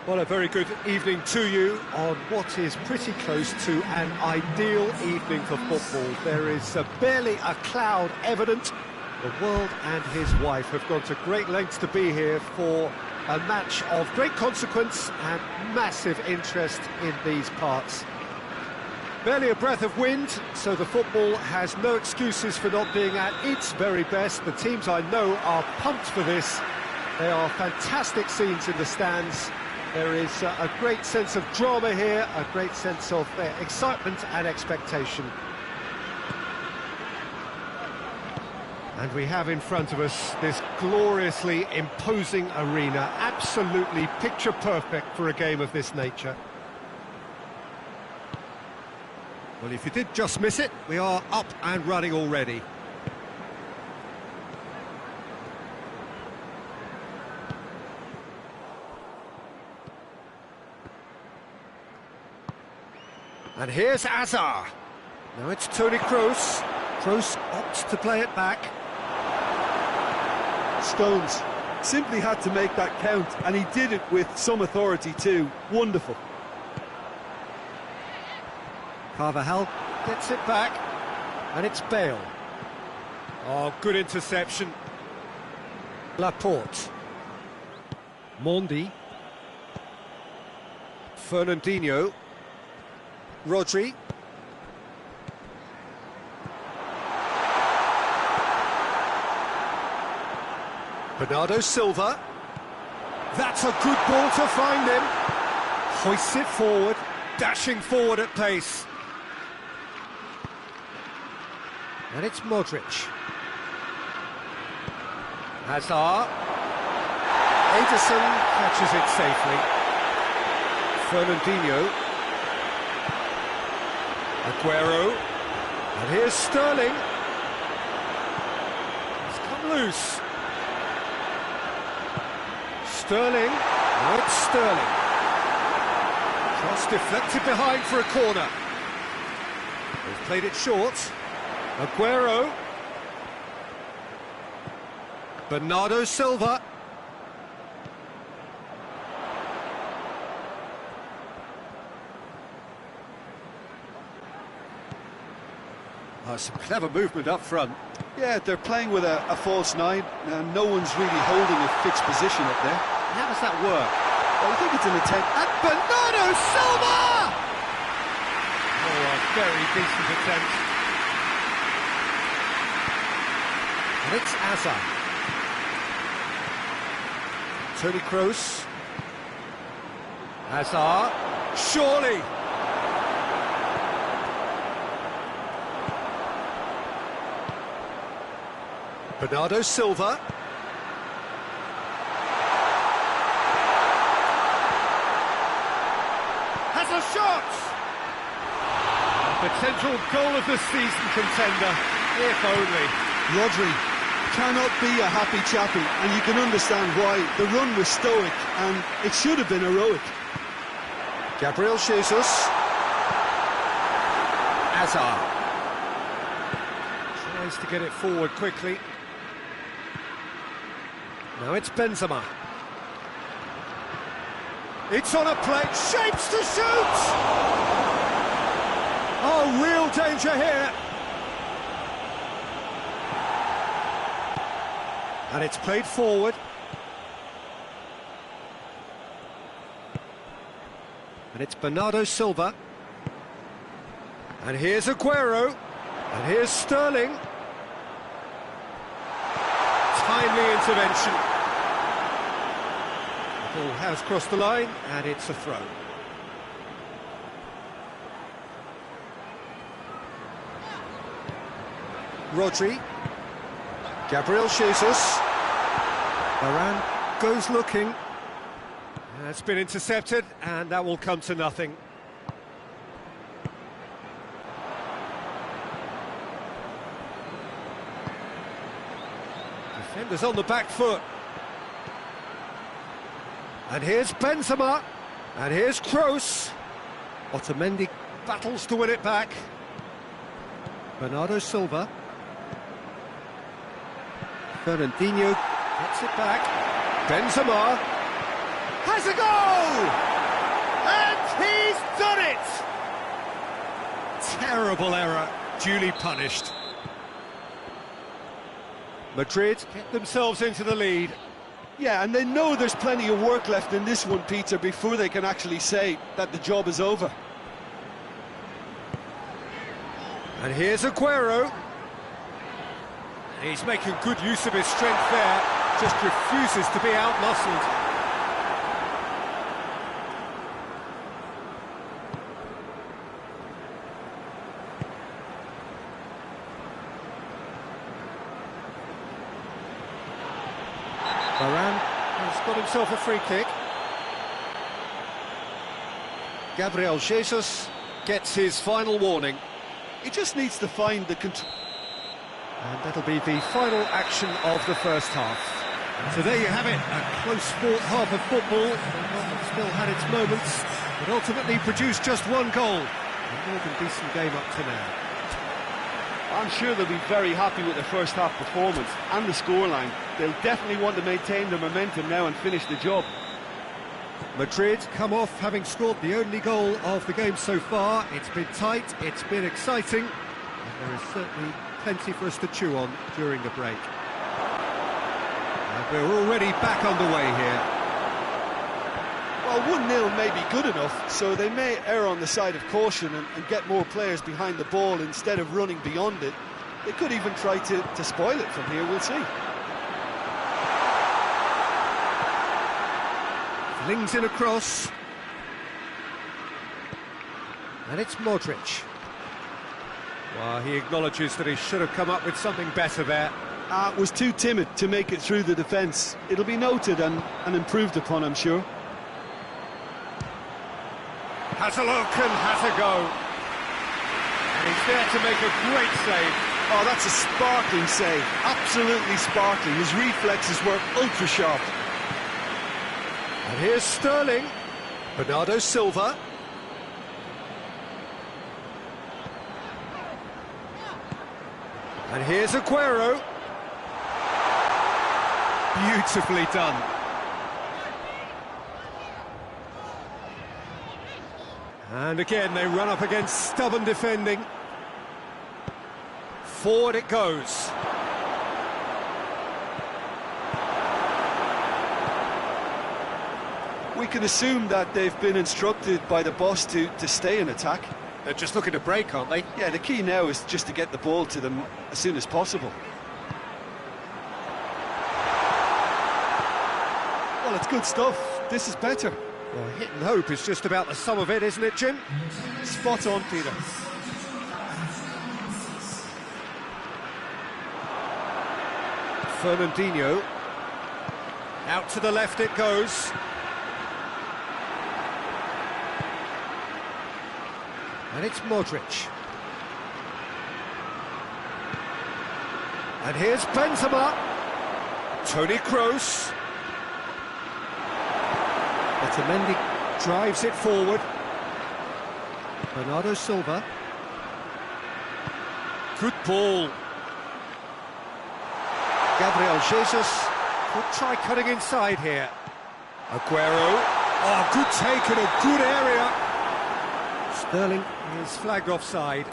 Well, a very good evening to you on what is pretty close to an ideal evening for football. There is barely a cloud evident. The world and his wife have gone to great lengths to be here for a match of great consequence and massive interest in these parts. Barely a breath of wind, so the football has no excuses for not being at its very best. The teams I know are pumped for this. There are fantastic scenes in the stands. There is a great sense of drama here, a great sense of excitement and expectation. And we have in front of us this gloriously imposing arena, absolutely picture perfect for a game of this nature. Well, if you did just miss it, we are up and running already. And here's Azar. Now it's Toni Kroos. Kroos opts to play it back. Stones simply had to make that count, and he did it with some authority too. Wonderful. Carvajal gets it back, and it's Bale. Oh, good interception. Laporte. Mondi. Fernandinho. Rodri. Bernardo Silva. That's a good ball to find him. Hoists it forward, dashing forward at pace. And it's Modric. Hazard. Ederson catches it safely. Fernandinho. Aguero. And here's Sterling. It's come loose. Sterling. Now it's Sterling. Cross deflected behind for a corner. They've played it short. Aguero. Bernardo Silva. Oh, some clever movement up front. Yeah, they're playing with a false nine, and no one's really holding a fixed position up there. How does that work? Well, I think it's an attempt. And Bernardo Silva! Oh, a very decent attempt. And it's Azar. Toni Kroos. Hazard. Surely! Bernardo Silva. Has a shot! A potential goal of the season contender, if only. Rodri cannot be a happy chappy, and you can understand why. The run was stoic, and it should have been heroic. Gabriel Jesus. Azar. Tries to get it forward quickly. Now it's Benzema. It's on a plate, shapes to shoot! Oh, real danger here. And it's played forward. And it's Bernardo Silva. And here's Aguero. And here's Sterling. Timely intervention. The ball has crossed the line, and it's a throw. Rodri. Gabriel Jesus. Varane goes looking. That's been intercepted, and that will come to nothing. Defenders on the back foot. And here's Benzema. And here's Kroos. Otamendi battles to win it back. Bernardo Silva. Fernandinho gets it back. Benzema. has a goal! And he's done it! Terrible error, duly punished. Madrid get themselves into the lead. Yeah, and they know there's plenty of work left in this one, Peter, before they can actually say that the job is over. And here's Aguero. He's making good use of his strength there, just refuses to be out-muscled. Varane has got himself a free kick. Gabriel Jesus gets his final warning. He just needs to find the control. And that'll be the final action of the first half. So there you have it, a close fought half of football. It's still had its moments, but ultimately produced just one goal. A more than decent game up to now. I'm sure they'll be very happy with their first half performance and the scoreline. They'll definitely want to maintain their momentum now and finish the job. Madrid come off having scored the only goal of the game so far. It's been tight, it's been exciting, and there is certainly plenty for us to chew on during the break. And we're already back underway here. Well, 1-0 may be good enough, so they may err on the side of caution and get more players behind the ball instead of running beyond it. They could even try to spoil it from here, we'll see. Flings in across. And it's Modric. Well, he acknowledges that he should have come up with something better there. Was too timid to make it through the defence. It'll be noted and improved upon, I'm sure. Has a look and has a go. And he's there to make a great save. Oh, that's a sparkling save. Absolutely sparkling. His reflexes were ultra sharp. And here's Sterling. Bernardo Silva. And here's Aguero. Beautifully done. And again, they run up against stubborn defending. Forward it goes. We can assume that they've been instructed by the boss to stay in attack. They're just looking to break, aren't they? Yeah, the key now is just to get the ball to them as soon as possible. Well, it's good stuff. This is better. Well, hit and hope is just about the sum of it, isn't it, Jim? Spot on, Peter. Fernandinho. Out to the left it goes. And it's Modric. And here's Benzema. Toni Kroos. Otamendi drives it forward. Bernardo Silva. Good ball. Gabriel Jesus could try cutting inside here. Aguero. Oh, good take in a good area. Sterling is flagged offside.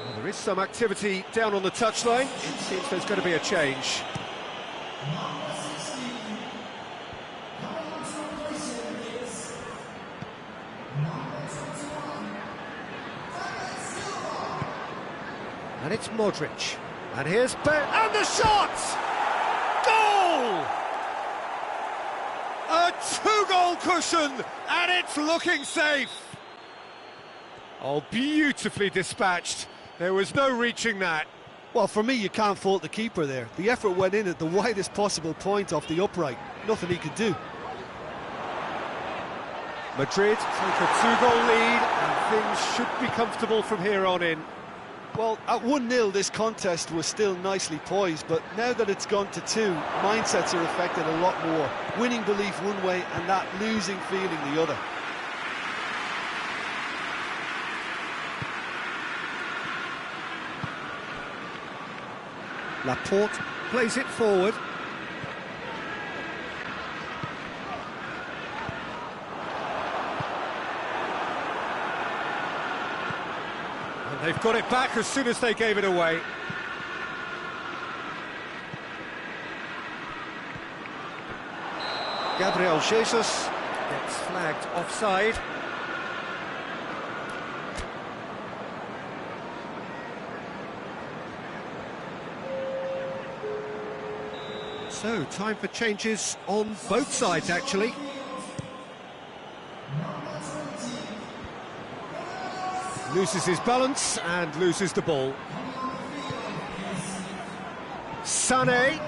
Well, there is some activity down on the touchline. It seems there's going to be a change. And it's Modric. And here's and the shot! Goal! A two-goal cushion, and it's looking safe. Oh, beautifully dispatched. There was no reaching that. Well, for me, you can't fault the keeper there. The effort went in at the widest possible point off the upright. Nothing he could do. Madrid take a two-goal lead, and things should be comfortable from here on in. Well, at 1-0, this contest was still nicely poised, but now that it's gone to 2, mindsets are affected a lot more. Winning belief one way and that losing feeling the other. Laporte plays it forward. And they've got it back as soon as they gave it away. Gabriel Jesus gets flagged offside. So, time for changes on both sides, actually. Loses his balance and loses the ball. Sané.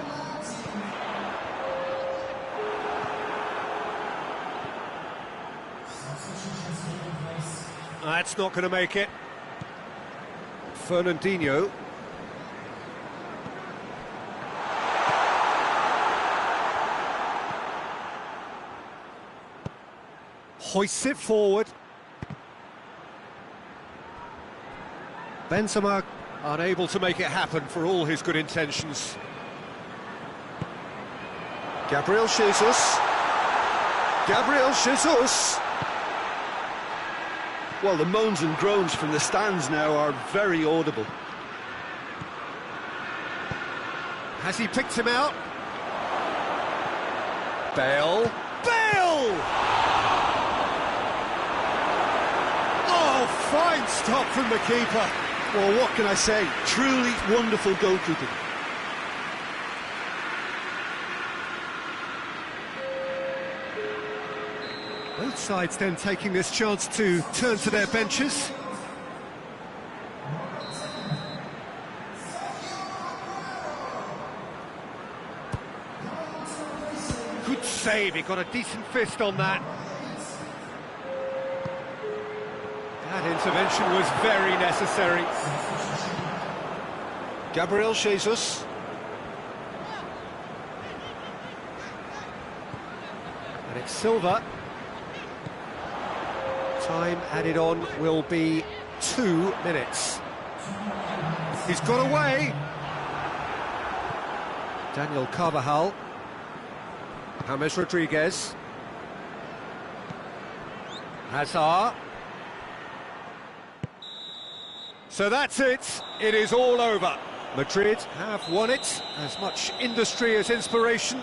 That's not going to make it. Fernandinho. Hoists it forward. Benzema unable to make it happen for all his good intentions. Gabriel Jesus. Gabriel Jesus. Well, the moans and groans from the stands now are very audible. Has he picked him out? Bale. Bale! Oh, fine stop from the keeper. Well, what can I say? Truly wonderful goalkeeping. Both sides then taking this chance to turn to their benches. Good save, he got a decent fist on that. That intervention was very necessary. Gabriel Jesus. And it's Silva. Time added on will be 2 minutes. He's got away. Daniel Carvajal. James Rodriguez. Hazard. So that's it. It is all over. Madrid have won it. As much industry as inspiration.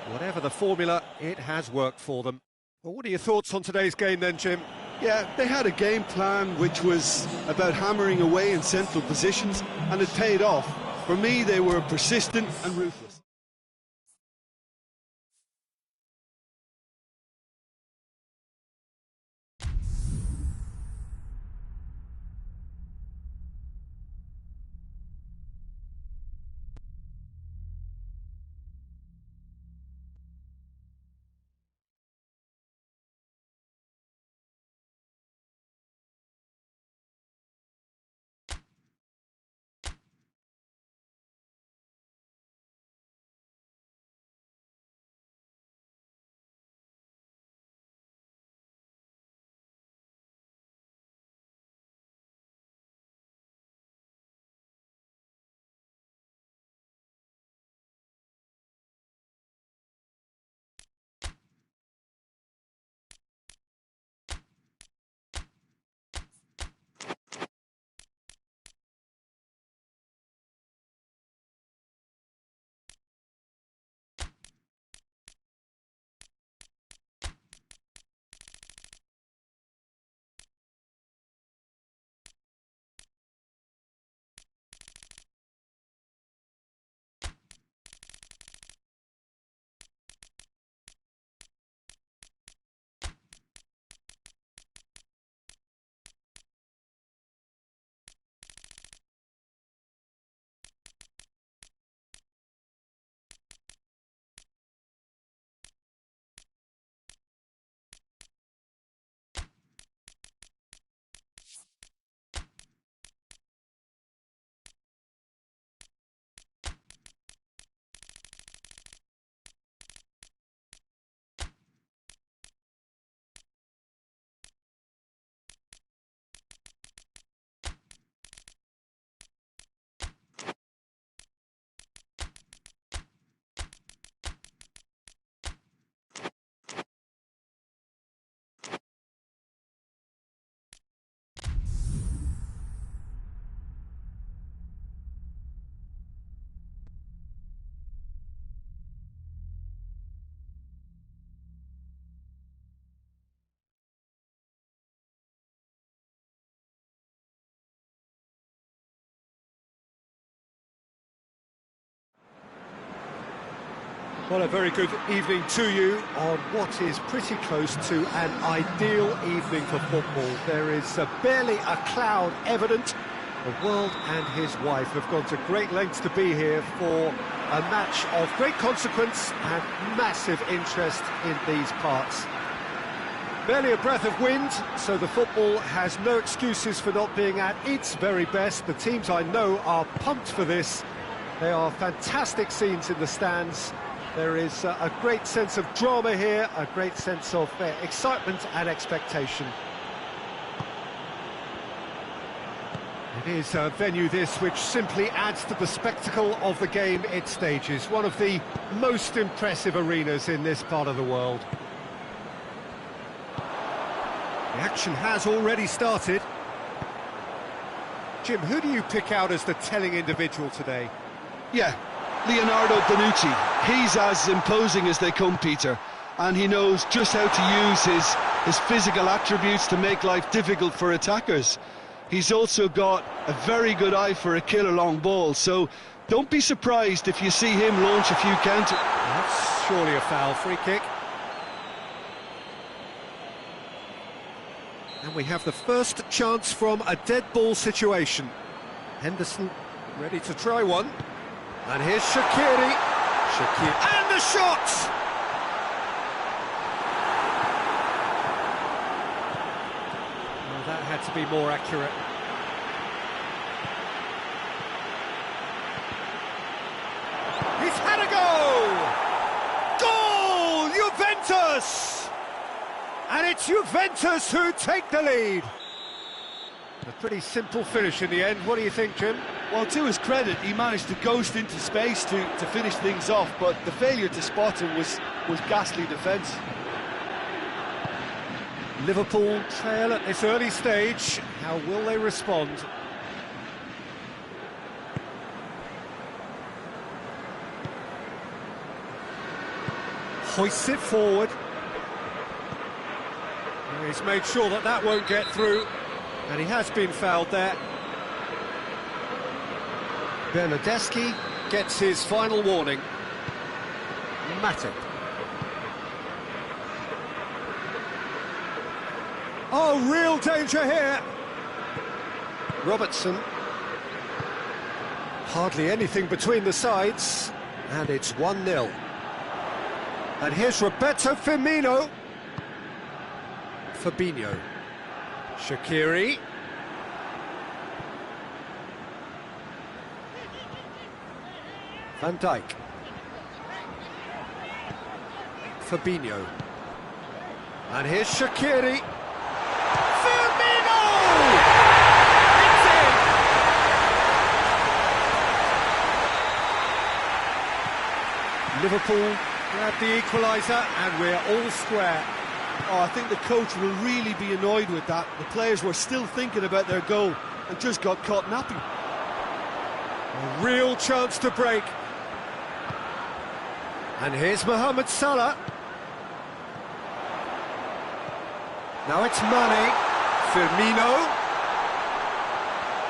Whatever the formula, it has worked for them. Well, what are your thoughts on today's game then, Jim? Yeah, they had a game plan which was about hammering away in central positions, and it paid off. For me, they were persistent and ruthless. Well, a very good evening to you on what is pretty close to an ideal evening for football. There is barely a cloud evident. The world and his wife have gone to great lengths to be here for a match of great consequence and massive interest in these parts. Barely a breath of wind, so the football has no excuses for not being at its very best. The teams I know are pumped for this. They are fantastic scenes in the stands. There is a great sense of drama here, a great sense of excitement and expectation. It is a venue this which simply adds to the spectacle of the game it stages. One of the most impressive arenas in this part of the world. The action has already started. Jim, who do you pick out as the telling individual today? Yeah, Leonardo Bonucci. He's as imposing as they come, Peter, and he knows just how to use his physical attributes to make life difficult for attackers. He's also got a very good eye for a killer long ball, so don't be surprised if you see him launch a few counters. That's surely a foul. Free kick. And we have the first chance from a dead ball situation. Henderson ready to try one. And here's Shaqiri. And the shot! Well, that had to be more accurate. He's had a goal! Goal! Juventus! And it's Juventus who take the lead. A pretty simple finish in the end. What do you think, Jim? Well, to his credit, he managed to ghost into space to finish things off, but the failure to spot him was ghastly defence. Liverpool trail at this early stage. How will they respond? Hoists it forward. He's made sure that that won't get through, and he has been fouled there. Bernardeschi gets his final warning. Matip. Oh, real danger here. Robertson. Hardly anything between the sides, and it's 1-0. And here's Roberto Firmino. Fabinho. Shaqiri. Van Dijk. Fabinho. And here's Shaqiri. Firmino! It's in! Liverpool grab the equaliser and we're all square. Oh, I think the coach will really be annoyed with that. The players were still thinking about their goal and just got caught napping. A real chance to break. And here's Mohamed Salah. Now it's Mane. Firmino.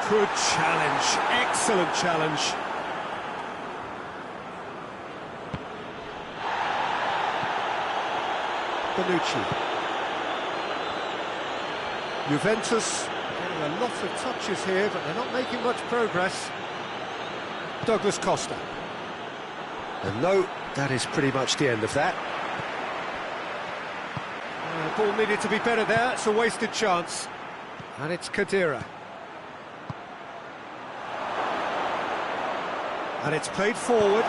Good challenge. Excellent challenge. Bonucci. Juventus getting a lot of touches here, but they're not making much progress. Douglas Costa. And no, that is pretty much the end of that. The ball needed to be better there, it's a wasted chance. And it's Khedira. And it's played forward.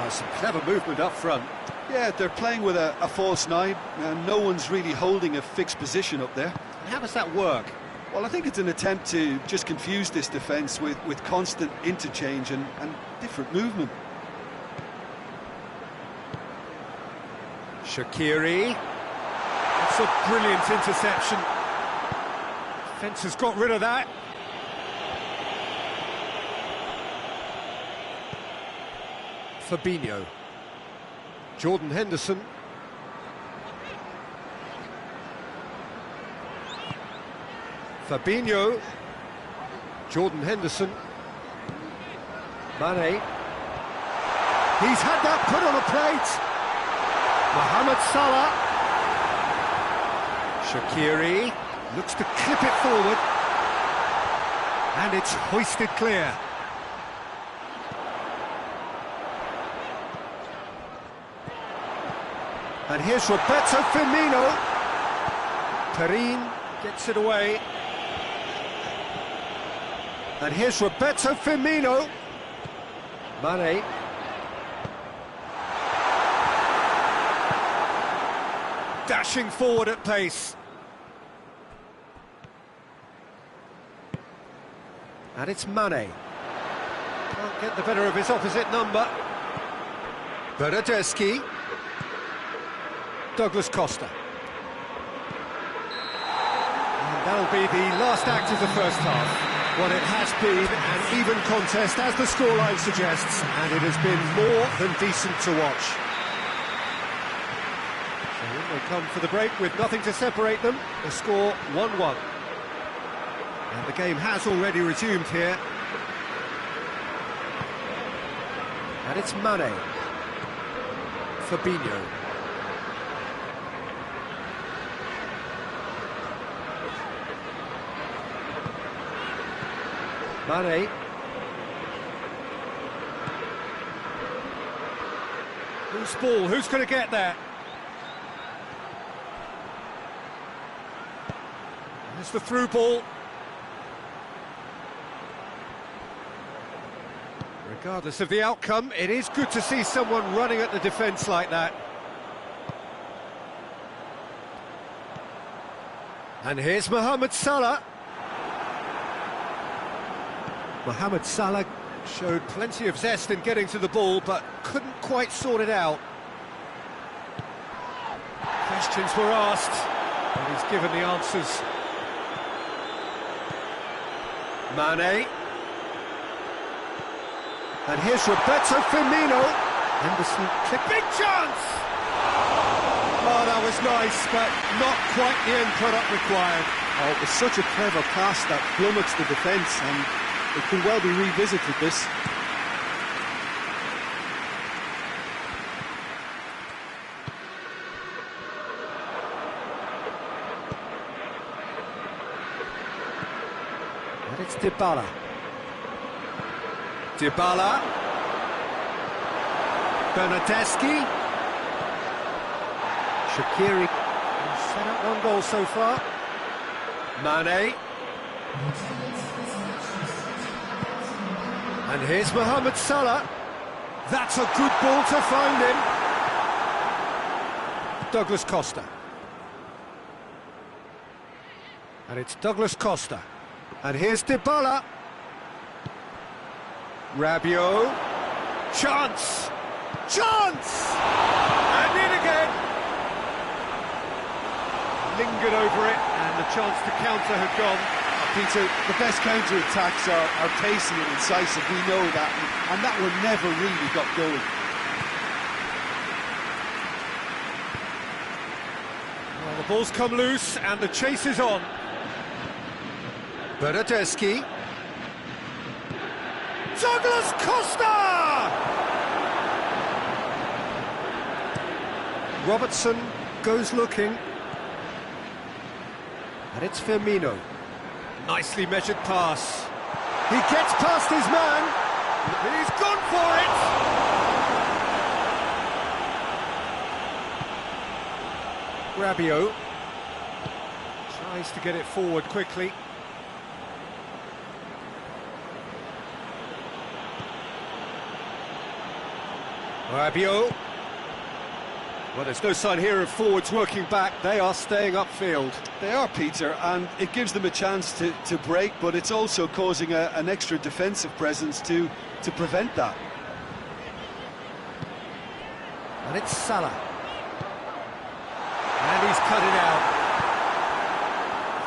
Some clever movement up front. Yeah, they're playing with a false nine, and no one's really holding a fixed position up there. How does that work? Well, I think it's an attempt to just confuse this defence with constant interchange and different movement. Shaqiri. That's a brilliant interception. Defence has got rid of that. Fabinho. Jordan Henderson. Fabinho. Jordan Henderson. Mane. He's had that put on a plate. Mohamed Salah. Shaqiri looks to clip it forward. And it's hoisted clear. And here's Roberto Firmino. Perrin gets it away. And here's Roberto Firmino. Mane. Dashing forward at pace. And it's Mane. Can't get the better of his opposite number. Bernardeschi. Douglas Costa. And that'll be the last act of the first half. Well, it has been an even contest, as the scoreline suggests, and it has been more than decent to watch. So in they come for the break with nothing to separate them. The score 1-1. And the game has already resumed here. And it's Mane. Fabinho. Mane. Loose ball, who's going to get there? There's the through ball. Regardless of the outcome, it is good to see someone running at the defence like that. And here's Mohamed Salah. Mohamed Salah showed plenty of zest in getting to the ball, but couldn't quite sort it out. Questions were asked, and he's given the answers. Mane. And here's Roberto Firmino. Henderson, big chance! Oh, that was nice, but not quite the end product required. Oh, it was such a clever pass that flummoxed the defence, and it can well be revisited, this. And it's Dybala. Dybala. Bernardeschi. Shaqiri. Set up one goal so far. Mane. And here's Mohamed Salah. That's a good ball to find him. Douglas Costa. And it's Douglas Costa. And here's Dybala. Rabiot. Chance! Chance! And in again! Lingered over it, and the chance to counter had gone. Peter, the best counter-attacks are pacey and incisive, we know that, and that one never really got going. Well, the ball's come loose, and the chase is on. Bernardeschi. Douglas Costa! Robertson goes looking. And it's Firmino. Nicely measured pass. He gets past his man. He's gone for it. Rabiot tries to get it forward quickly. Rabiot. Well, there's no sign here of forwards working back. They are staying upfield. They are, Peter, and it gives them a chance to break, but it's also causing an extra defensive presence to prevent that. And it's Salah. And he's cut it out.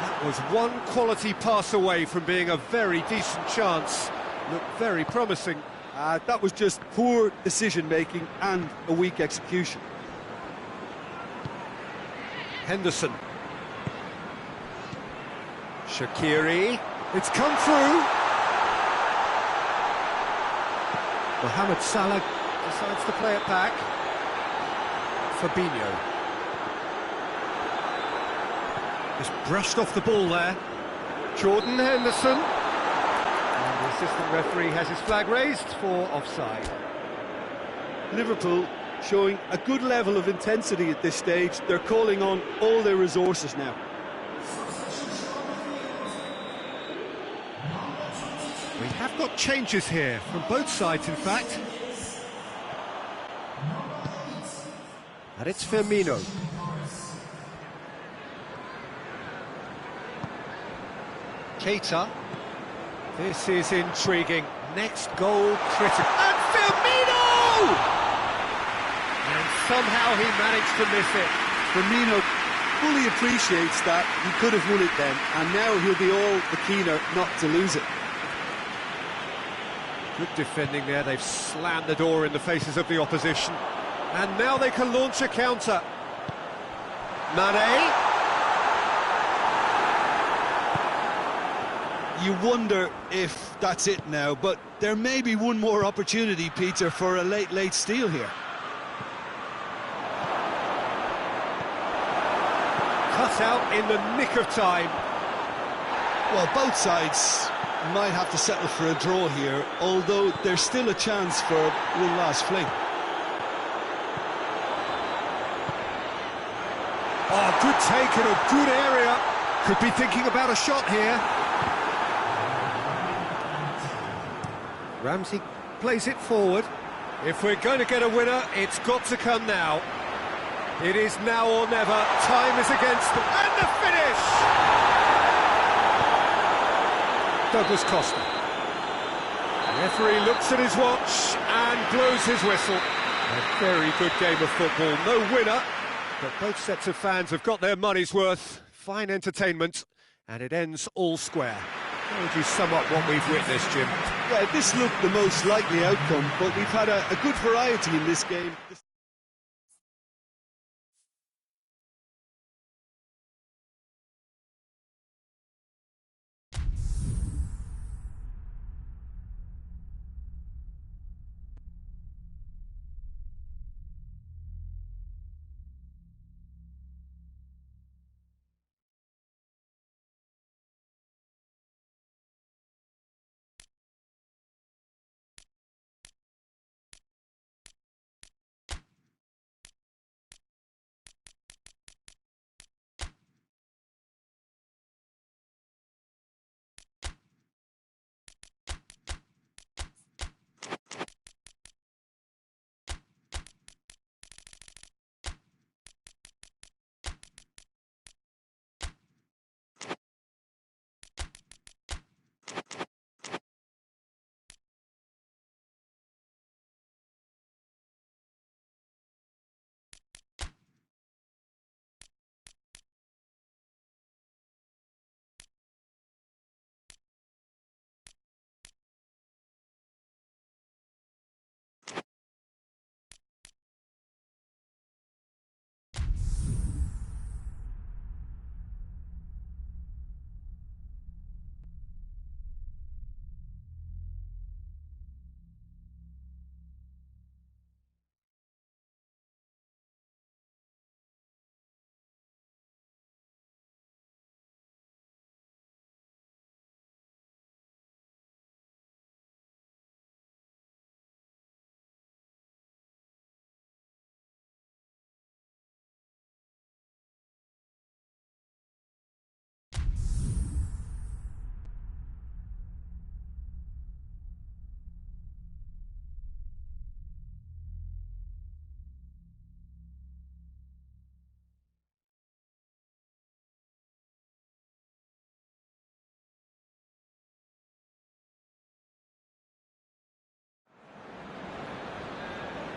That was one quality pass away from being a very decent chance. Looked very promising. That was just poor decision-making and a weak execution. Henderson. Shaqiri. It's come through. Mohamed Salah decides to play it back. Fabinho. Just brushed off the ball there. Jordan Henderson. And the assistant referee has his flag raised for offside. Liverpool showing a good level of intensity at this stage. They're calling on all their resources now. We have got changes here from both sides, in fact. And it's Firmino. Keita. This is intriguing. Next goal critical. And Firmino! And somehow he managed to miss it. Firmino fully appreciates that he could have won it then, and now he'll be all the keener not to lose it. Good defending there. They've slammed the door in the faces of the opposition. And now they can launch a counter. Mane. You wonder if that's it now, but there may be one more opportunity, Peter, for a late steal here. Cut out in the nick of time. Well, both sides might have to settle for a draw here, although there's still a chance for one last fling. Oh, good take in a good area. Could be thinking about a shot here. Ramsey plays it forward. If we're going to get a winner, it's got to come now. It is now or never. Time is against them. And the finish! Douglas Costa. The referee looks at his watch and blows his whistle. A very good game of football. No winner, but both sets of fans have got their money's worth. Fine entertainment, and it ends all square. How would you sum up what we've witnessed, Jim? Yeah, this looked the most likely outcome, but we've had a good variety in this game.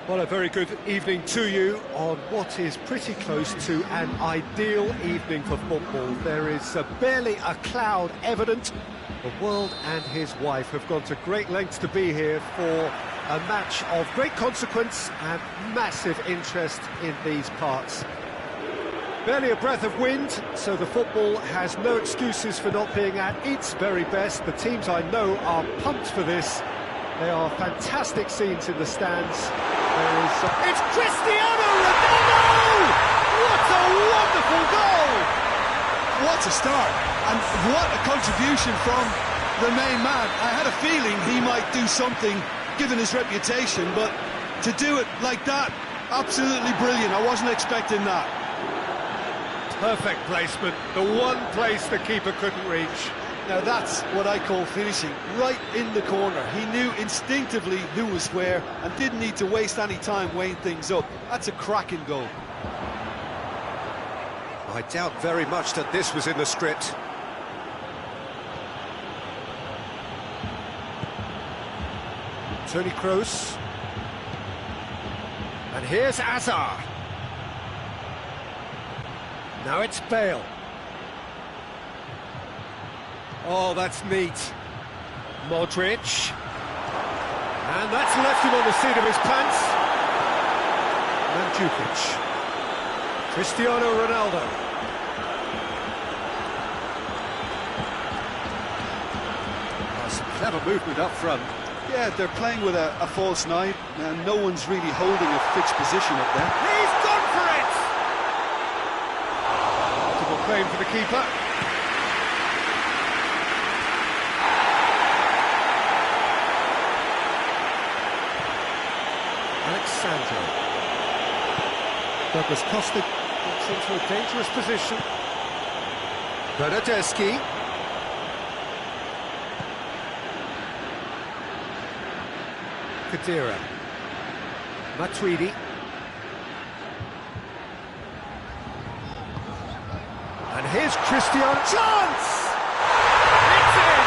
Well, a very good evening to you on what is pretty close to an ideal evening for football. There is barely a cloud evident. The world and his wife have gone to great lengths to be here for a match of great consequence and massive interest in these parts. Barely a breath of wind, so the football has no excuses for not being at its very best. The teams I know are pumped for this. They are fantastic scenes in the stands. It's Cristiano Ronaldo! What a wonderful goal! What a start, and what a contribution from the main man. I had a feeling he might do something, given his reputation, but to do it like that, absolutely brilliant. I wasn't expecting that. Perfect placement, the one place the keeper couldn't reach. Now that's what I call finishing, right in the corner. He knew instinctively who was where and didn't need to waste any time weighing things up. That's a cracking goal. I doubt very much that this was in the script. Toni Kroos. And here's Hazard. Now it's Bale. Oh, that's neat. Modric. And that's left him on the seat of his pants. Mandzukic. Cristiano Ronaldo. Oh, some clever movement up front. Yeah, they're playing with a false nine, and no one's really holding a fixed position up there. He's gone for it! Double claim for the keeper. Alexandro. Douglas Costa gets into a dangerous position. Bernardeschi. Khedira. Matuidi. And here's Cristiano. Chance! It's in!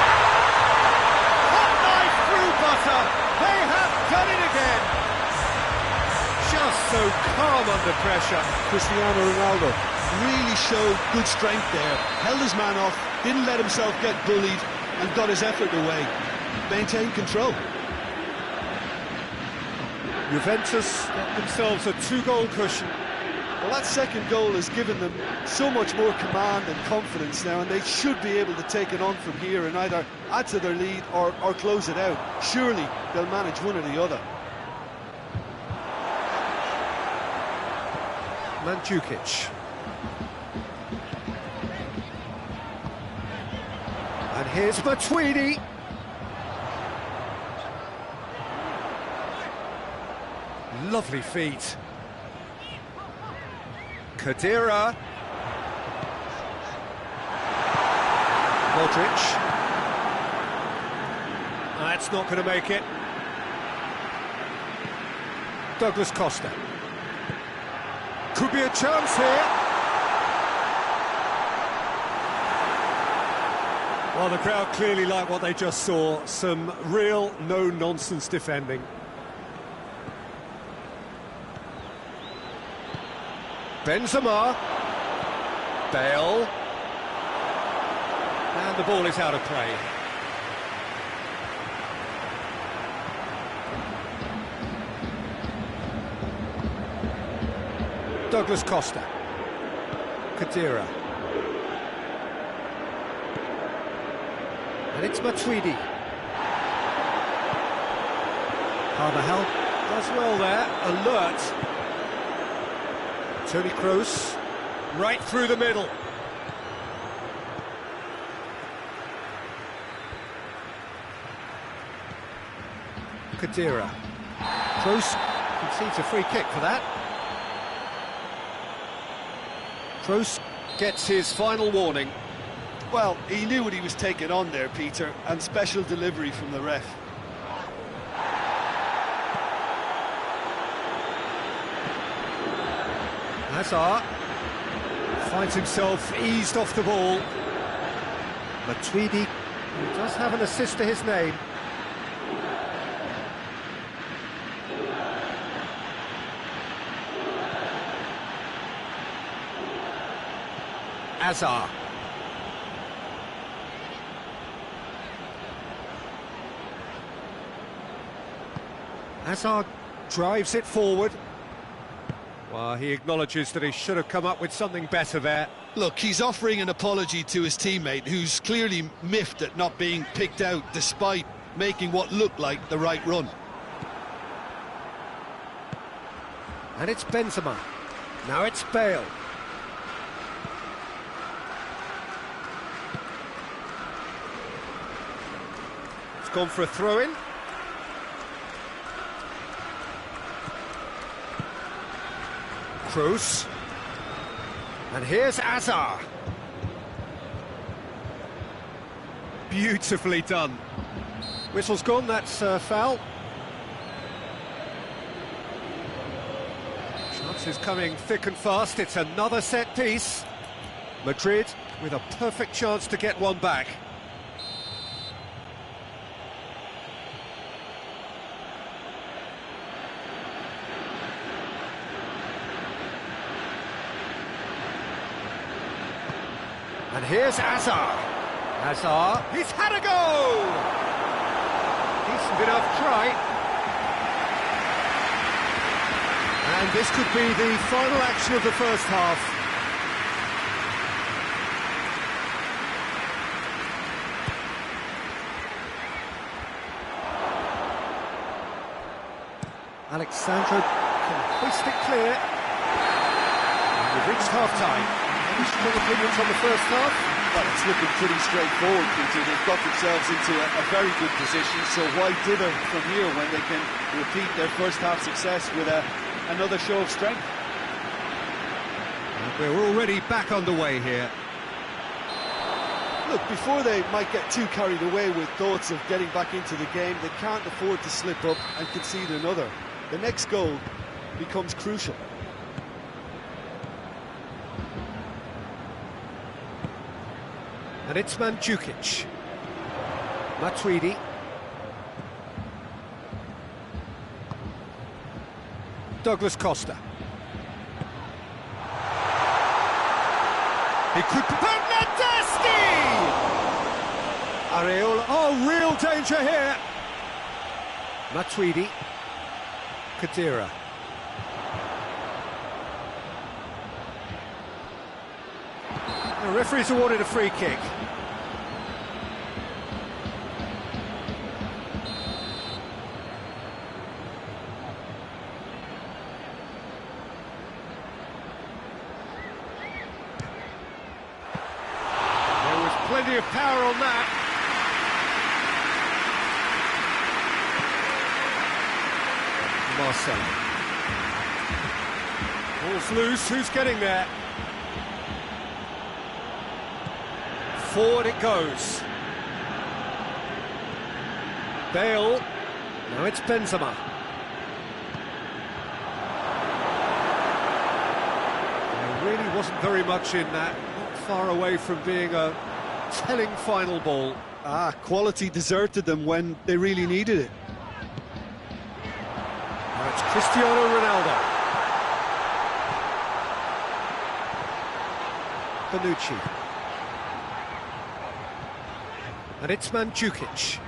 Hot knife through butter. They have done it again. Just so calm under pressure. Cristiano Ronaldo really showed good strength there. Held his man off, didn't let himself get bullied, and got his effort away. Maintained control. Juventus got themselves a 2-goal cushion. Well, that second goal has given them so much more command and confidence now, and they should be able to take it on from here and either add to their lead or close it out. Surely they'll manage one or the other. Mandzukic. And here's Matuidi. Lovely feet. Khedira. Modric. That's not going to make it. Douglas Costa. Could be a chance here. Well, the crowd clearly like what they just saw. Some real no-nonsense defending. Benzema. Bale. And the ball is out of play. Douglas Costa. Khedira. And it's Matuidi. Carvajal does well there, alert. Toni Kroos, right through the middle. Khedira. Kroos concedes a free kick for that. Kroos gets his final warning. Well, he knew what he was taking on there, Peter, and special delivery from the ref. Hazard finds himself eased off the ball. Matuidi, who does have an assist to his name. Hazard. Hazard drives it forward. Well, he acknowledges that he should have come up with something better there. Look, he's offering an apology to his teammate, who's clearly miffed at not being picked out despite making what looked like the right run. And it's Benzema. Now it's Bale. It's gone for a throw-in. Kroos. And here's Azar. Beautifully done. Whistle's gone, that's foul. Chances coming thick and fast, it's another set piece. Madrid with a perfect chance to get one back. And here's Azar. Azar, he's had a go! Decent enough try. And this could be the final action of the first half. Alexandro can hoist it clear. And we've reached half-time. Any strong opinions on the first half? Well, it's looking pretty straightforward, Peter. They've got themselves into a very good position, so why dither from here when they can repeat their first half success with another show of strength? And we're already back underway here. Look, before they might get too carried away with thoughts of getting back into the game, they can't afford to slip up and concede another. The next goal becomes crucial. And it's Mandzukic. Matuidi. Douglas Costa. He could... Bernardeschi! Areola. Oh, real danger here. Matuidi. Khedira. The referee's awarded a free kick. There was plenty of power on that. Marcel. Ball's loose, who's getting there? Forward it goes. Bale. Now it's Benzema. There really wasn't very much in that. Not far away from being a telling final ball. Quality deserted them when they really needed it. Now it's Cristiano Ronaldo. Bonucci. And it's Mandzukic.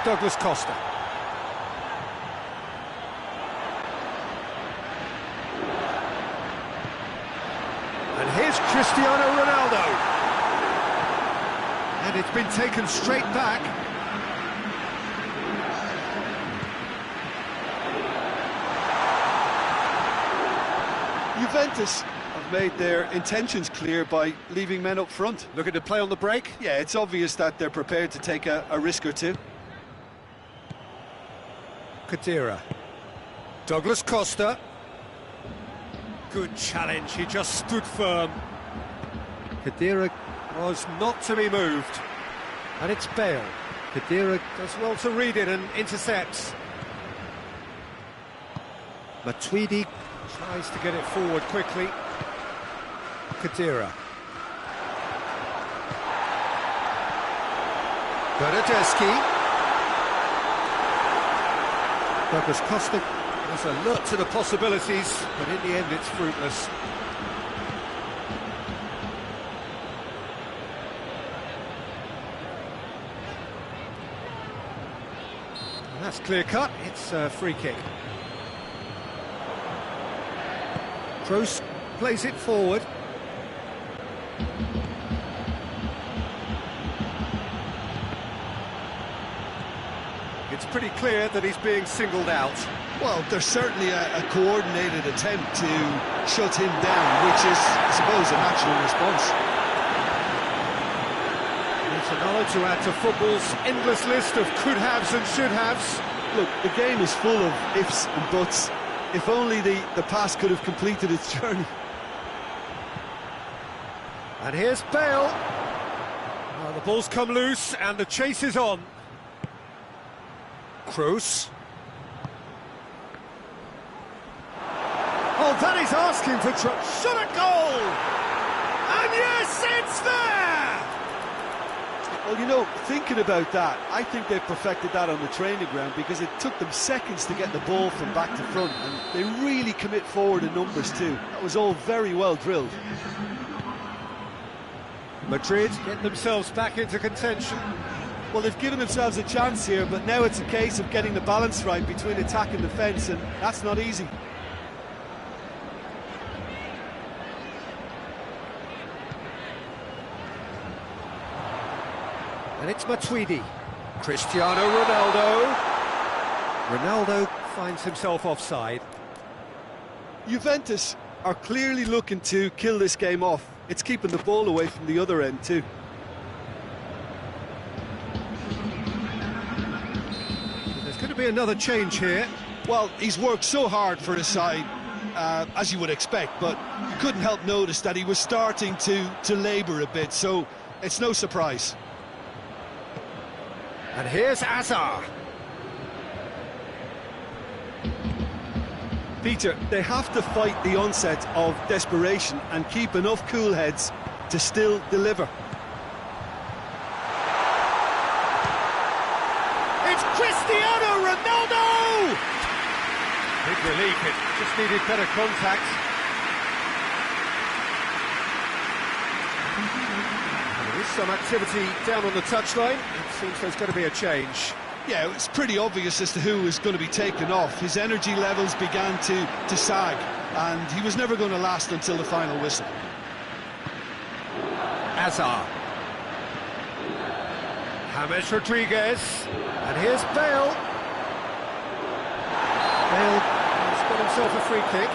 Douglas Costa. And here's Cristiano Ronaldo. And it's been taken straight back. Juventus have made their intentions clear by leaving men up front. Looking to play on the break. Yeah, it's obvious that they're prepared to take a risk or two. Khedira. Douglas Costa. Good challenge, he just stood firm. Khedira was not to be moved. And it's Bale. Khedira does well to read it and intercepts. Matuidi tries to get it forward quickly. Khedira. Bernardeschi. Douglas Costa was alert to the possibilities, but in the end it's fruitless. And that's clear cut, it's a free kick. Kroos plays it forward. pretty clear that he's being singled out. Well, there's certainly a coordinated attempt to shut him down, which is, I suppose, a natural response. It's another to add to football's endless list of could-haves and should-haves. Look, the game is full of ifs and buts. If only the pass could have completed its journey. And here's Bale. Well, the ball's come loose and the chase is on. Kroos. Oh, that is asking for trouble. Shot a goal! And yes, it's there! Well, you know, thinking about that, I think they perfected that on the training ground because it took them seconds to get the ball from back to front, and they really commit forward in numbers too. That was all very well drilled. Madrid get themselves back into contention. Well, they've given themselves a chance here, but now it's a case of getting the balance right between attack and defence, and that's not easy. And it's Matuidi. Cristiano Ronaldo. Ronaldo finds himself offside. Juventus are clearly looking to kill this game off. It's keeping the ball away from the other end too. There's going to be another change here. Well, he's worked so hard for his side, as you would expect, but you couldn't help notice that he was starting to labour a bit, so it's no surprise. And here's Azar. Peter, they have to fight the onset of desperation and keep enough cool heads to still deliver. It's Cristiano Ronaldo! Big relief, it just needed better contact. There is some activity down on the touchline. It seems there's going to be a change. Yeah, it's pretty obvious as to who was going to be taken off. His energy levels began to sag, and he was never going to last until the final whistle. Azar. James Rodriguez. And here's Bale. Bale has got himself a free kick.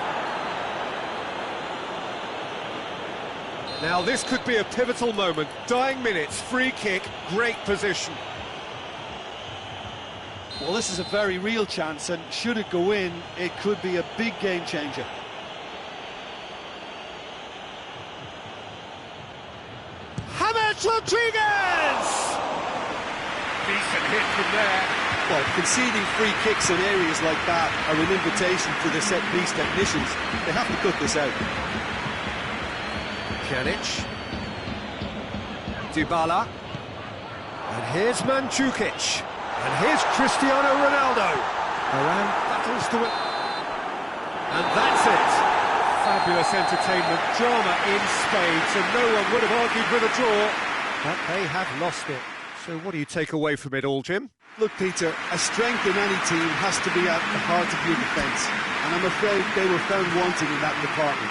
Now this could be a pivotal moment. Dying minutes, free kick, great position. Well, this is a very real chance, and should it go in, it could be a big game changer. James Rodriguez! Decent hit from there. Well, conceding free kicks in areas like that are an invitation to the set-piece technicians. They have to cut this out. Pjanic. Dybala. And here's Mandzukic. And here's Cristiano Ronaldo. Varane battles to it. And that's it. Fabulous entertainment, drama in spades, and no one would have argued with a draw, but they have lost it. So what do you take away from it all, Jim? Look, Peter, a strength in any team has to be at the heart of your defence, and I'm afraid they were found wanting in that department.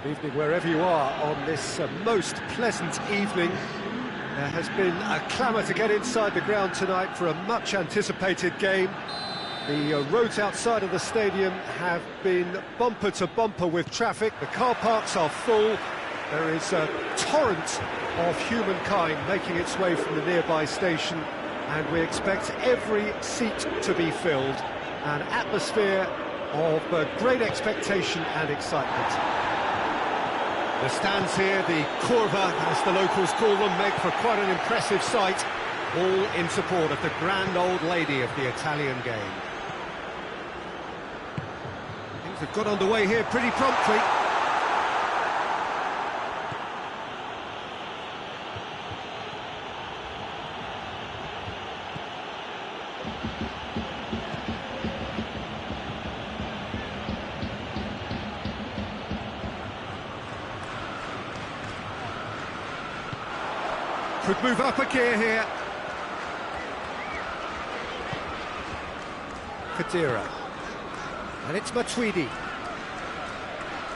Good evening wherever you are on this most pleasant evening. There has been a clamour to get inside the ground tonight for a much anticipated game. The roads outside of the stadium have been bumper to bumper with traffic. The car parks are full. There is a torrent of humankind making its way from the nearby station, and we expect every seat to be filled. An atmosphere of great expectation and excitement. The stands here, the curva, as the locals call them, make for quite an impressive sight, all in support of the grand old lady of the Italian game. Things have got underway here pretty promptly. Could move up a gear here. Kadira. And it's Matuidi.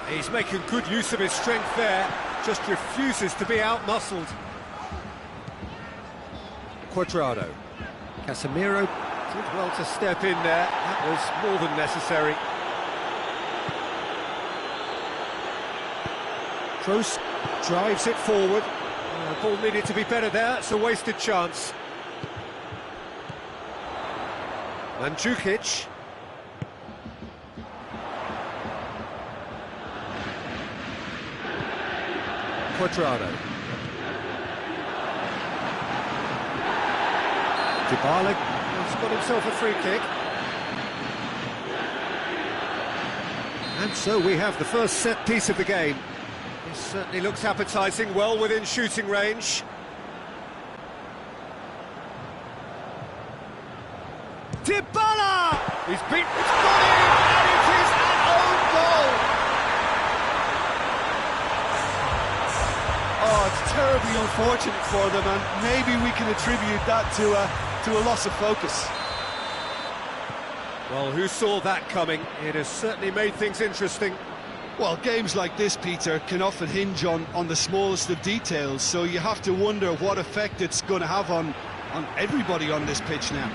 He's making good use of his strength there, just refuses to be out-muscled. Cuadrado. Casemiro did well to step in there, that was more than necessary. Kroos drives it forward. The ball needed to be better there, it's a wasted chance. Mandzukic. Cuadrado. Dybala has got himself a free kick. And so we have the first set piece of the game. This certainly looks appetising, well within shooting range. Dybala! He's beat, it's got in, and it is an own goal! Oh, it's terribly unfortunate for them, and maybe we can attribute that to a loss of focus. Well, who saw that coming? It has certainly made things interesting. Well, games like this, Peter, can often hinge on the smallest of details, so you have to wonder what effect it's going to have on everybody on this pitch now.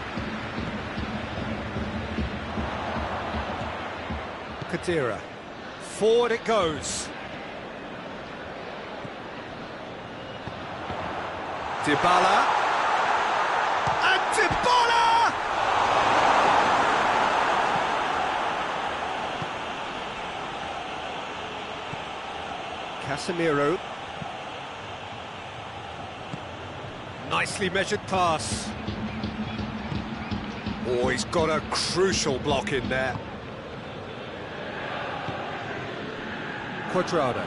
Kadira. Forward it goes. Dybala. And Dybala! Casemiro. Nicely measured pass. Oh, he's got a crucial block in there. Cuadrado.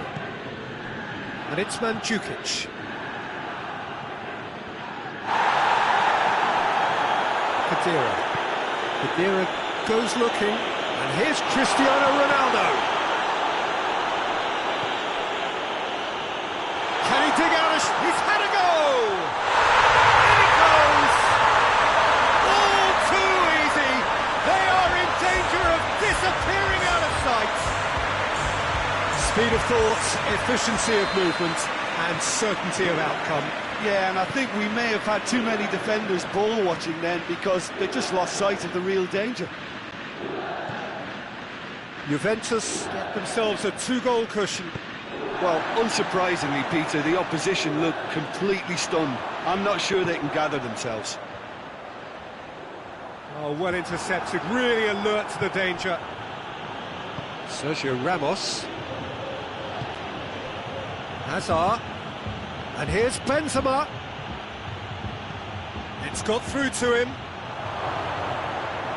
And it's Mandzukic. Kadira goes looking, and here's Cristiano Ronaldo. Can he dig out he's had a go! In it goes! All too easy! They are in danger of disappearing out of sight! Speed of thought, efficiency of movement, and certainty of outcome. Yeah, and I think we may have had too many defenders ball watching then, because they just lost sight of the real danger. Juventus get themselves a two-goal cushion. Well, unsurprisingly, Peter, the opposition look completely stunned. I'm not sure they can gather themselves. Oh, well intercepted, really alert to the danger. Sergio Ramos. Hazard. And here's Benzema. It's got through to him.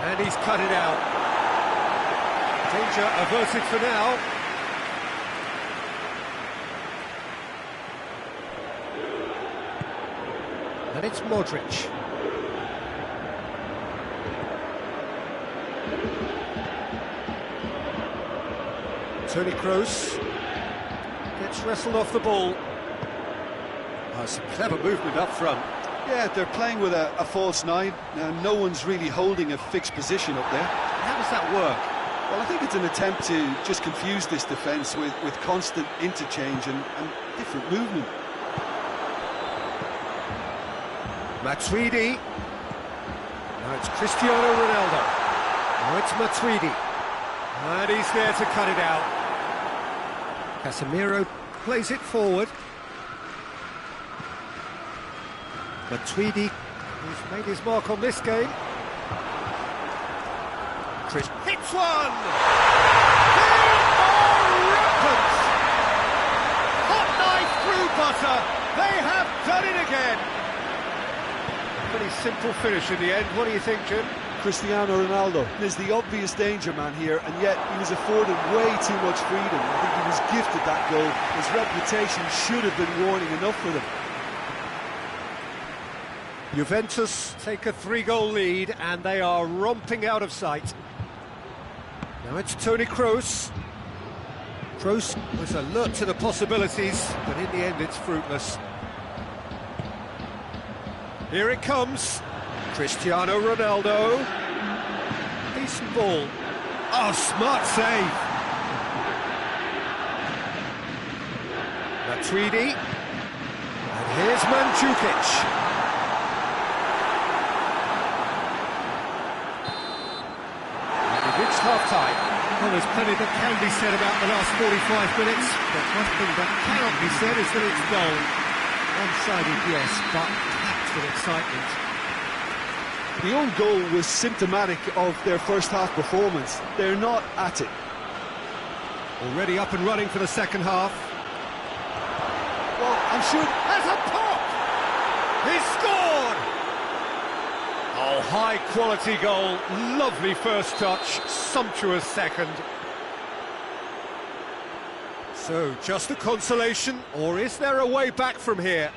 And he's cut it out. Danger averted for now. And it's Modric. Toni Kroos gets wrestled off the ball. Oh, it's a clever movement up front. Yeah, they're playing with a false nine. Now, no one's really holding a fixed position up there. How does that work? Well, I think it's an attempt to just confuse this defence with constant interchange and different movement. Matuidi. Now it's Cristiano Ronaldo. Now it's Matuidi. And he's there to cut it out. Casemiro plays it forward. Matuidi, who's made his mark on this game. Chris hits one! They are rampant! Hot knife through butter! They have done it again! Pretty simple finish in the end. What do you think, Jim? Cristiano Ronaldo is the obvious danger man here, and yet he was afforded way too much freedom. I think he was gifted that goal. His reputation should have been warning enough for them. Juventus take a 3-goal lead, and they are romping out of sight. Now it's Toni Kroos. Kroos was alert to the possibilities, but in the end it's fruitless. Here it comes. Cristiano Ronaldo. Decent ball. Oh, smart save. Matuidi. And here's Mandzukic. It's half-time. Well, there's plenty that can be said about the last 45 minutes, but one thing that cannot be said is that it's dull. One-sided, yes, but packed with excitement. The own goal was symptomatic of their first-half performance. They're not at it. Already up and running for the second half. Well, I'm sure... There's a pop! He's scored! Oh, high-quality goal, lovely first touch, sumptuous second. So, just a consolation, or is there a way back from here?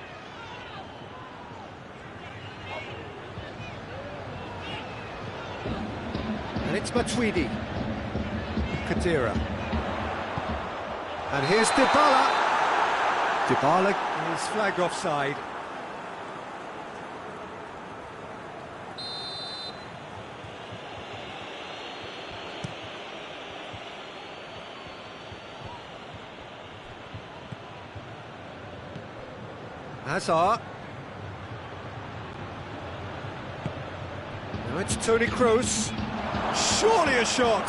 And it's Matuidi. Kadira. And here's Dybala. Dybala is flagged offside. Hazard. Now it's Toni Kroos. Surely a shot.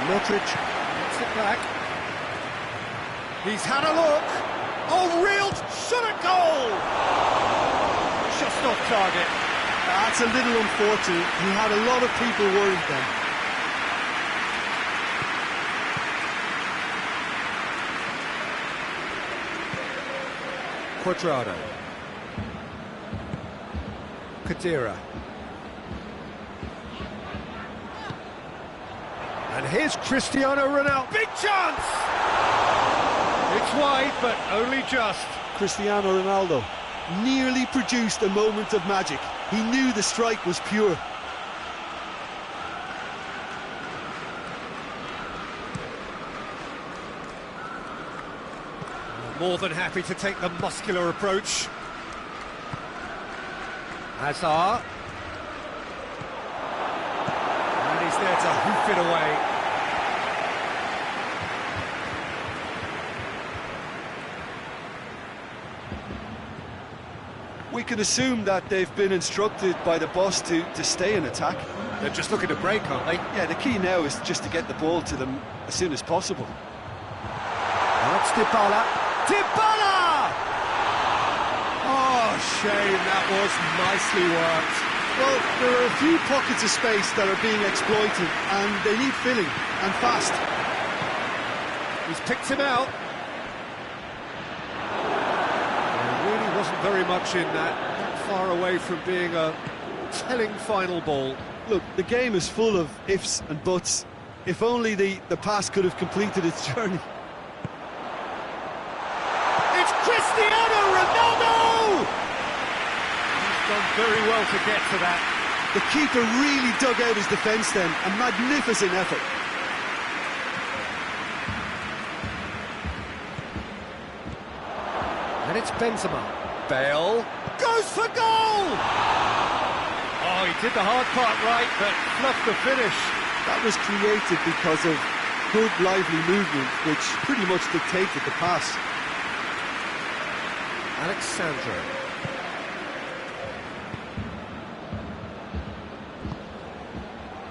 Modric gets it back. He's had a look. Oh, real shot at goal. Just off target. That's a little unfortunate. He had a lot of people worried then. Quadrado. Kadira. And here's Cristiano Ronaldo. Big chance! It's wide, but only just. Cristiano Ronaldo nearly produced a moment of magic. He knew the strike was pure. More than happy to take the muscular approach. Hazard. And he's there to hoof it away. We can assume that they've been instructed by the boss to stay in attack. They're just looking to break, aren't they? Yeah, the key now is just to get the ball to them as soon as possible. That's Dybala. Dybala! Oh, shame, that was nicely worked. Well, there are a few pockets of space that are being exploited, and they need filling, and fast. He's picked him out. There really wasn't very much in that, not far away from being a telling final ball. Look, the game is full of ifs and buts. If only the pass could have completed its journey. It's Cristiano Ronaldo! He's done very well to get to that. The keeper really dug out his defence then. A magnificent effort. And it's Benzema. Bale goes for goal! Oh, Oh, he did the hard part right, but fluffed the finish. That was created because of good, lively movement, which pretty much dictated the pass. Alexandro.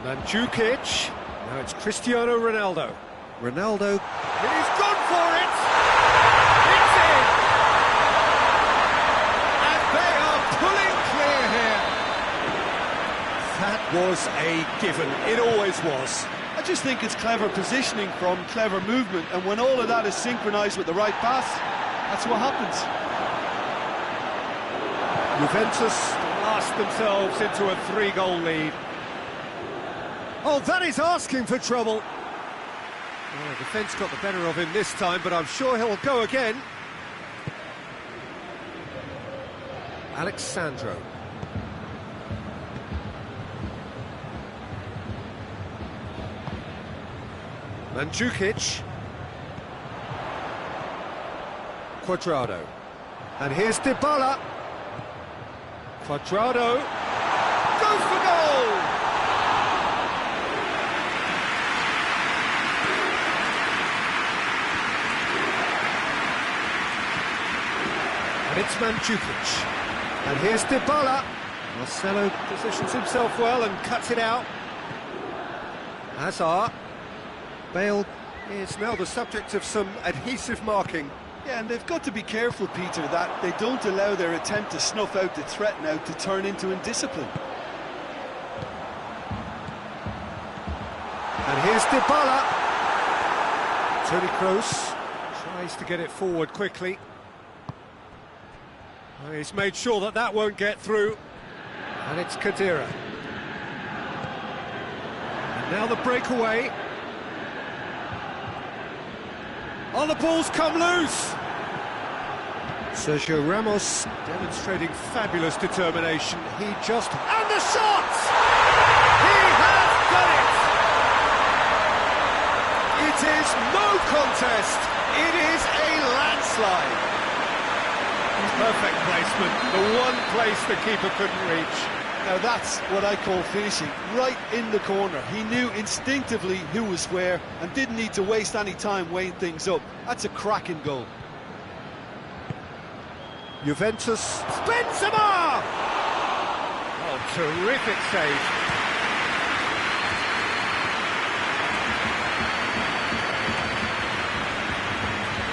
Mandzukic. Now it's Cristiano Ronaldo. Ronaldo. He's gone for it! It's in! And they are pulling clear here. That was a given. It always was. I just think it's clever positioning from clever movement, and when all of that is synchronised with the right pass, that's what happens. Juventus blast themselves into a 3-goal lead. Oh, that is asking for trouble. Well, the defence got the better of him this time, but I'm sure he'll go again. Alexandro. Mandzukic. Cuadrado. And here's Dybala. Cuadrado. Go for goal! And it's Mandzukic. And here's Dybala. Marcelo positions himself well and cuts it out. Hazard. Bale is now the subject of some adhesive marking. Yeah, and they've got to be careful, Peter, that they don't allow their attempt to snuff out the threat now to turn into indiscipline. And here's Dybala. Toni Kroos tries to get it forward quickly. Oh, he's made sure that that won't get through. And it's Khedira. And now the breakaway. Oh, the ball's come loose! Sergio Ramos demonstrating fabulous determination. He just... And the shot! He has done it! It is no contest. It is a landslide. Perfect placement. The one place the keeper couldn't reach. Now that's what I call finishing, right in the corner. He knew instinctively who was where and didn't need to waste any time weighing things up. That's a cracking goal. Juventus. Benzema! Oh, terrific save.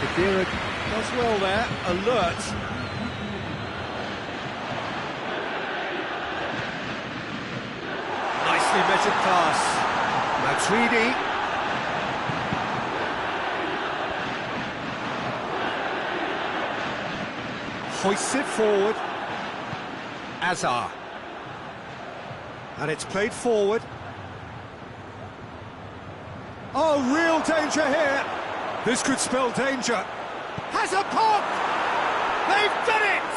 Khedira does well there, alert. Nicely measured pass. Matuidi. Hoists it forward. Hazard. And it's played forward. Oh, real danger here. This could spell danger. Has a pop! They've done it!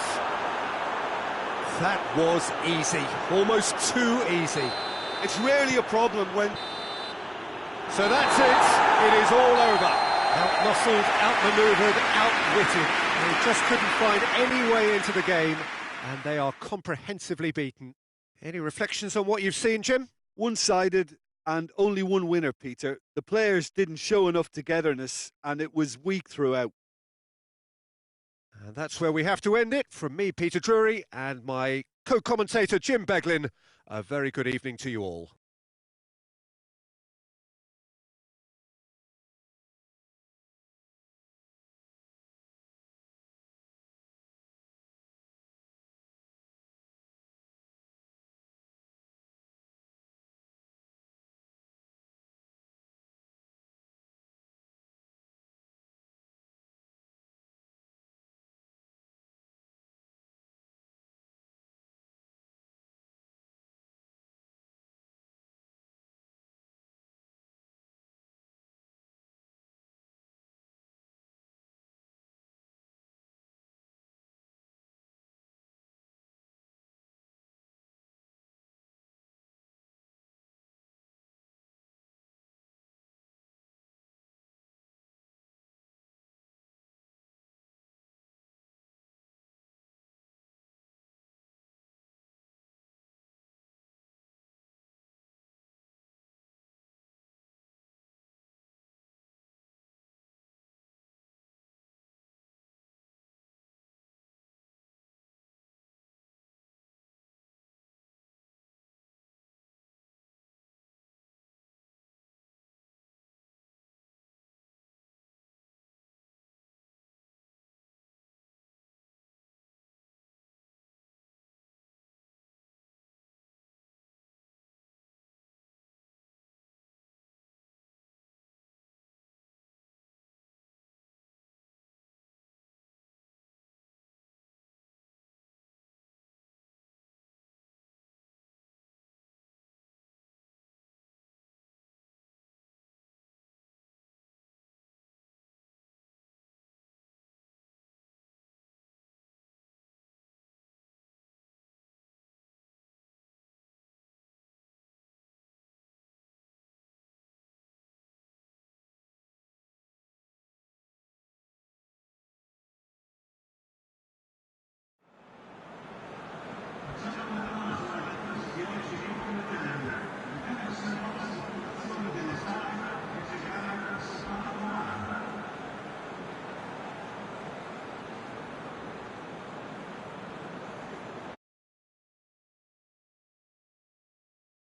That was easy. Almost too easy. It's rarely a problem when... So that's it. It is all over. Out-muscled, out-manoeuvred, outwitted. They just couldn't find any way into the game, and they are comprehensively beaten. Any reflections on what you've seen, Jim? One-sided and only one winner, Peter. The players didn't show enough togetherness, and it was weak throughout. And that's where we have to end it. From me, Peter Drury, and my co-commentator, Jim Beglin, a very good evening to you all.